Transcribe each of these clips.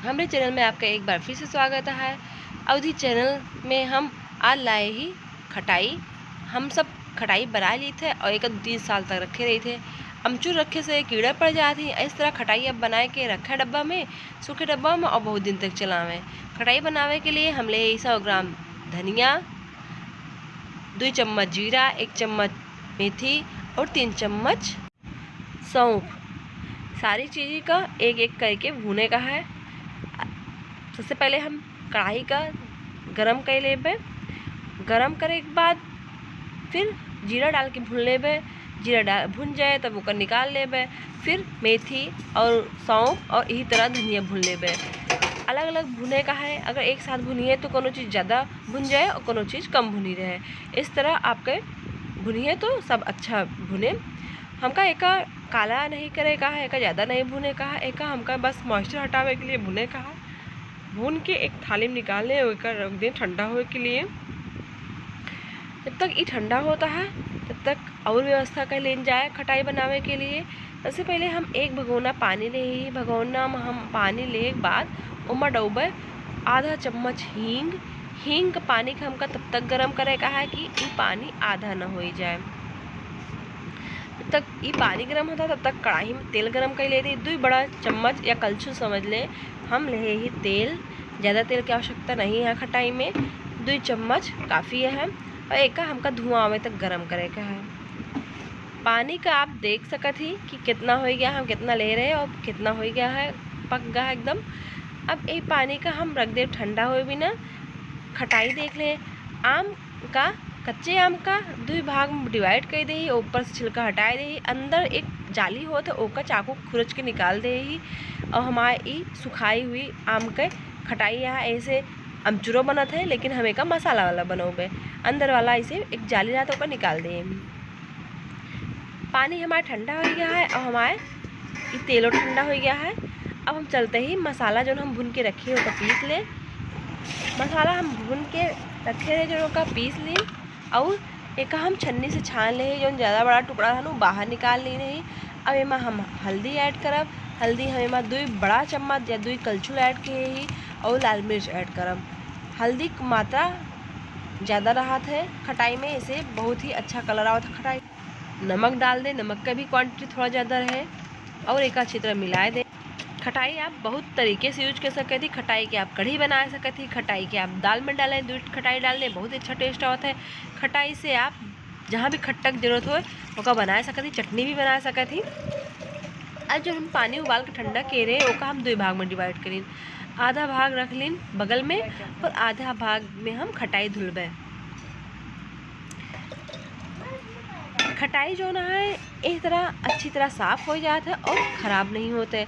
हमारे चैनल में आपका एक बार फिर से स्वागत है। अवधि चैनल में हम आज लाए ही खटाई। हम सब खटाई बना लिए थे और 1-3 साल तक रखे रहे थे। अमचूर रखे से कीड़ा पड़ जाती है। इस तरह खटाई अब बनाए के रखा डब्बा में, सूखे डब्बा में, और बहुत दिन तक चलावें। खटाई बनावे के लिए हम ले 100 ग्राम धनिया, 2 चम्मच जीरा, 1 चम्मच मेथी और 3 चम्मच सौंफ। सारी चीज़ें का एक एक करके भूने का है। सबसे पहले हम कढ़ाई का गरम कर लेबे। गरम करे के बाद फिर जीरा डाल के भून लेबे। जीरा डाल भून जाए तब ओकर निकाल लेबे। फिर मेथी और सौंफ और यही तरह धनिया भून लेबे। अलग अलग भुने का है। अगर एक साथ भुनिए तो कोनो चीज़ ज़्यादा भुन जाए और कोनो चीज़ कम भुनी रहे। इस तरह आपके भुनिए तो सब अच्छा भुने। हमका एक काला नहीं करे का है, एक ज़्यादा नहीं भुने का है, एक हमका बस मॉइस्चर हटावे के लिए भुने का है। भून के एक थाली में निकाल लें और रख दें ठंडा होने के लिए। जब तक ये ठंडा होता है तब तक और व्यवस्था कर लेन जाए खटाई बनावे के लिए। सबसे पहले हम एक भगोना पानी ले ही। भगोना में हम पानी ले के बाद उमा डूबे आधा चम्मच हींग। हींग का पानी का हमका तब तक गरम करे का है कि ये पानी आधा न हो जाए। जब तक ये पानी गर्म होता है तब तक कढ़ाई में तेल गरम कर लेते। 2 बड़ा चम्मच या कलछुल समझ लें हम ले ही तेल। ज़्यादा तेल की आवश्यकता नहीं है खटाई में, 2 चम्मच काफ़ी है। और एक का हमका धुआं आवे तक गरम करे का है। पानी का आप देख सकत ही कि कितना हो गया, हम कितना ले रहे हैं और कितना हो गया है, पक गया है एकदम। अब ये पानी का हम रख दे ठंडा हो बिना। खटाई देख लें। आम का कच्चे आम का 2 भाग में डिवाइड कर दे। ऊपर से छिलका हटा दे। अंदर एक जाली हो तो ओका चाकू खुरच के निकाल दे ही। और हमारी सुखाई हुई आम के खटाई यहाँ ऐसे अमचूरो बनत है, लेकिन हमें का मसाला वाला बनोगे। अंदर वाला ऐसे एक जाली रहा तो ओका निकाल दे। पानी हमारा ठंडा हो गया है और हमारे तेलो ठंडा हो गया है। अब हम चलते ही मसाला जो हम भून के रखे हो तो पीस ले। मसाला हम भून के रखे रहे जो का पीस ली। और एक हम छन्नी से छान ले जो ज़्यादा बड़ा टुकड़ा था बाहर निकाल ली नहीं। अब एमा हम हल्दी ऐड करब। हल्दी हम एमा 2 बड़ा चम्मच या 2 कलछुल ऐड किए ही। और लाल मिर्च ऐड करब। हल्दी की मात्रा ज़्यादा रहा है खटाई में, इसे बहुत ही अच्छा कलर आवत है खटाई। नमक डाल दे, नमक का भी क्वांटिटी थोड़ा ज़्यादा रहे। और एक अच्छी तरह मिला दे। खटाई आप बहुत तरीके से यूज कर सकते थी। खटाई के आप कढ़ी बना सकते थी। खटाई के आप दाल में डालें, दूध खटाई डाल दें, बहुत अच्छा टेस्ट आता है। खटाई से आप जहाँ भी खट्टा की जरूरत हो ओका बना सकते थी। चटनी भी बना सकते थी। अब जो हम पानी उबाल के ठंडा के रहे ओका हम 2 भाग में डिवाइड करें। आधा भाग रख लें बगल में और आधा भाग में हम खटाई धुलबे। खटाई जो ना है इस तरह अच्छी तरह साफ़ हो जाता है और ख़राब नहीं होते।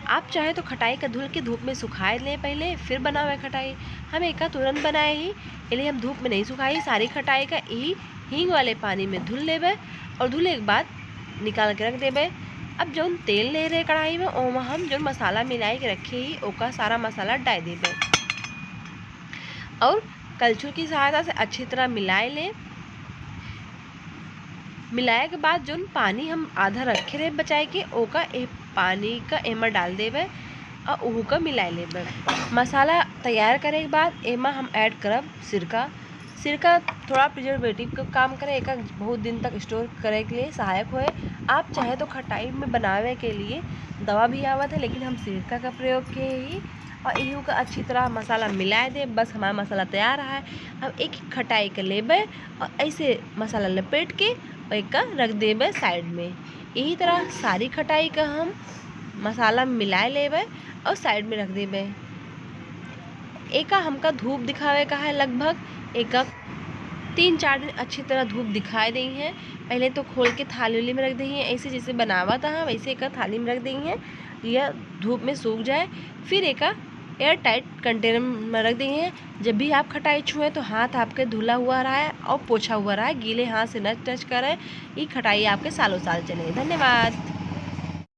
आप चाहे तो खटाई का धुल के धूप में सुखाए लें पहले, फिर बनावे खटाई। हम एक तुरंत बनाए ही, इसलिए हम धूप में नहीं सुखाई। सारी खटाई का यही हींग वाले पानी में धुल लेबे और धुले के बाद निकाल के रख देबे। अब जो तेल ले रहे कढ़ाई में ओमा हम जो मसाला मिलाई के रखे ही ओका सारा मसाला डाल देबे और कलछुल की सहायता से अच्छी तरह मिलाए लें। मिलाए के बाद जो पानी हम आधा रखे रहे बचाए के ओका पानी का एमा डाल देबे और ओहू का मिला लेबे। मसाला तैयार करे के बाद एमा हम ऐड करब सिरका। सिरका थोड़ा प्रिजर्वेटिव का काम करे, एक बहुत दिन तक स्टोर करे के लिए सहायक होए। आप चाहे तो खटाई में बनावे के लिए दवा भी आवत है, लेकिन हम सिरका का प्रयोग किए ही। और इहू का अच्छी तरह मसाला मिला दे। बस हमारा मसाला तैयार है। अब एक खटाई का लेबे और ऐसे मसाला लपेट के एक का रख देबे साइड में। यही तरह सारी खटाई का हम मसाला मिला लेबे और साइड में रख देबे। एक हमका धूप दिखावे का है लगभग एक 3-4 दिन अच्छी तरह धूप दिखाई दी है। पहले तो खोल के थाली में रख दी है, ऐसे जैसे बनावा था वैसे एक थाली में रख दी है, यह धूप में सूख जाए। फिर एक एयर टाइट कंटेनर में रख दी है। जब भी आप खटाई छुएं तो हाथ आपके धुला हुआ रहा है और पोछा हुआ रहा है, गीले हाथ से न टच करें। ये खटाई आपके सालों साल चले। धन्यवाद।